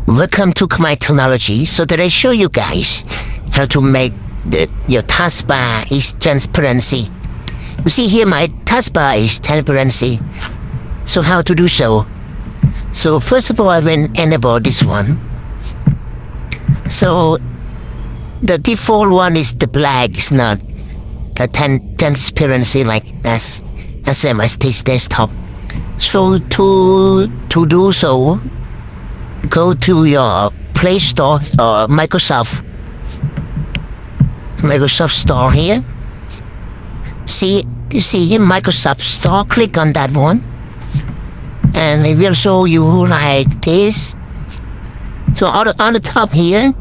Welcome to my technology. So that I show you guys how to make your taskbar is transparency. You see here my taskbar is transparency. So how to do so? So first of all, I will enable this one. So the default one is the black. It's not the transparency like that's same as this desktop. So to do so, go to your Play Store or Microsoft Store here. You see here Microsoft Store, click on that one and it will show you like this. So on the top here,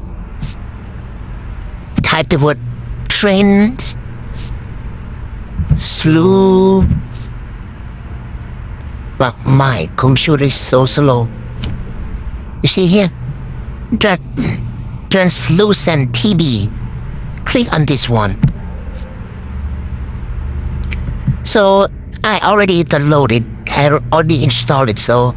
type the word trends slew. Well, my computer is so slow. You see here, translucent TV. Click on this one. So I already downloaded, I already installed it. So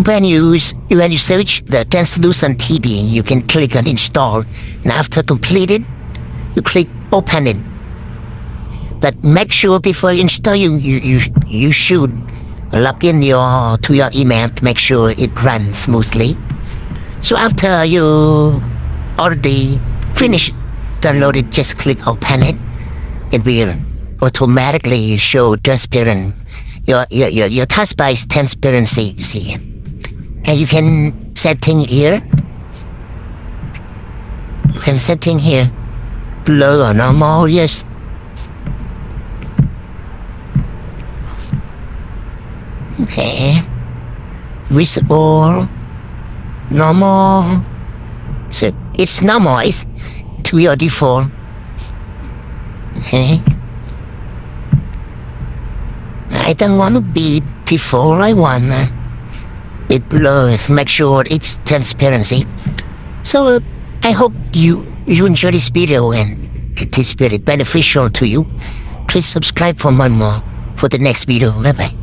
when you search the translucent TV, you can click on install, and after completed, you click open it. But make sure before you install, you should log in to your email to make sure it runs smoothly. So after you already finish downloaded, just click open it. It will automatically show transparent. Your taskbar is transparency, you see. And you can setting here. You can setting here. Blur or normal, yes. Okay. Visible. Normal. So it's normal. It's to your default. Okay. I don't want to be default. I want it blurs. Make sure it's transparency. So I hope you enjoy this video and it is very beneficial to you. Please subscribe for more for the next video. Bye bye.